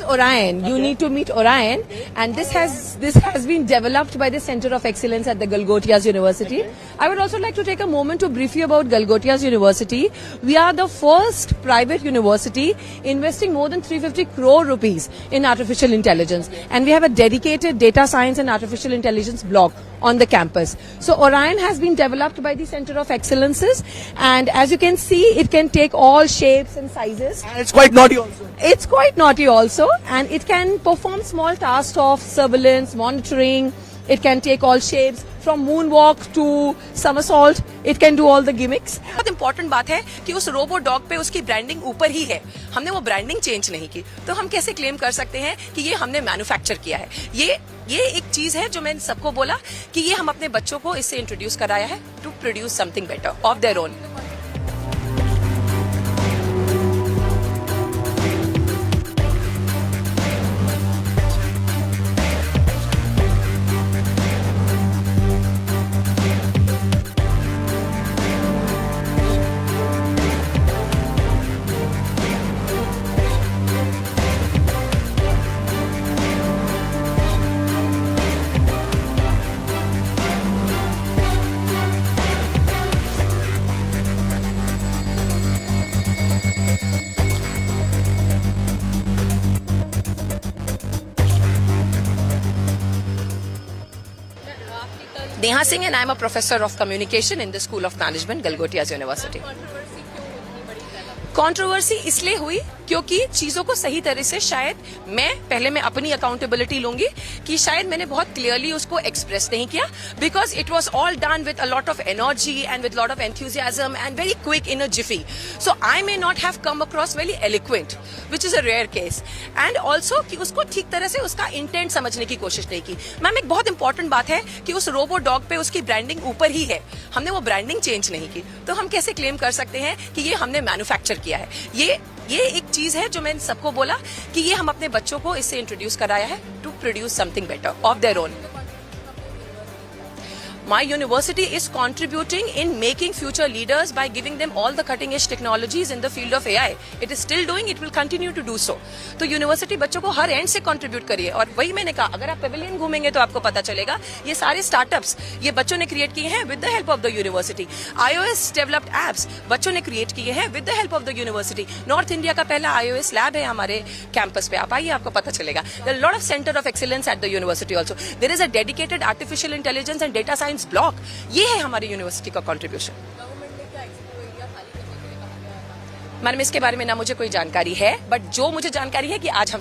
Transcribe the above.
Orion. You need to meet Orion, and this has been developed by the Center of Excellence at the Galgotias University. I would also like to take a moment to brief you about Galgotias University. We are the first private university investing more than 350 crore rupees in artificial intelligence, and we have a dedicated data science and artificial intelligence block on the campus. So Orion has been developed by the Center of Excellences, and as you can see, it can take all shapes and sizes. And it's quite naughty also. It's quite naughty also, and it can perform small tasks of surveillance, monitoring. It can take all shapes from moonwalk to somersault. It can do all the gimmicks. बहुत important बात है कि उस robo dog पे उसकी branding ऊपर ही है, हमने वो ब्रांडिंग चेंज नहीं की, तो हम कैसे क्लेम कर सकते हैं कि ये हमने मैन्युफैक्चर किया है। ये एक चीज है जो मैंने सबको बोला कि ये हम अपने बच्चों को इससे इंट्रोड्यूस कराया है to produce something better of their own. Neha Singh, and I am a professor of communication in the School of Management, Galgotias University. Controversy इसलिए हुई क्योंकि चीजों को सही तरह से शायद मैं अपनी अकाउंटेबिलिटी लूंगी कि शायद मैंने बहुत क्लियरली उसको एक्सप्रेस नहीं किया, because it was all done with a lot of energy and with lot of enthusiasm and very quick in a jiffy, so I may not have come across very eloquent, which is a rare case, and also कि उसको ठीक तरह से उसका intent समझने की कोशिश नहीं की। मैम, एक बहुत इंपॉर्टेंट बात है कि उस रोबो डॉग पे उसकी ब्रांडिंग ऊपर ही है, हमने वो ब्रांडिंग चेंज नहीं की, तो हम कैसे क्लेम कर सकते हैं कि ये हमने मैन्युफैक्चर किया है। ये एक चीज है जो मैंने सबको बोला कि ये हम अपने बच्चों को इससे इंट्रोड्यूस कराया है to produce something better of their own. My university is contributing in making future leaders by giving them all the cutting edge technologies in the field of AI. It is still doing, it will continue to do so. तो university बच्चों को her and से contribute करिए, और वही मैंने कहा, अगर आप पेविलियन घूमेंगे तो आपको पता चलेगा ये सारे स्टार्टअप्स ये बच्चों ने क्रिएट किए हैं with the help of the university. iOS developed apps बच्चों ने क्रिएट किए हैं with the help of the university. North India का पहला iOS लैब है हमारे कैंपस पे, आप आइए आपको पता चलेगा। There are lot of centre of excellence at the university also. There is a dedicated artificial intelligence and data science block. ये है हमारी यूनिवर्सिटी का कंट्रीब्यूशन। मैडम, इसके बारे में ना मुझे कोई जानकारी है, बट जो मुझे जानकारी है कि आज हम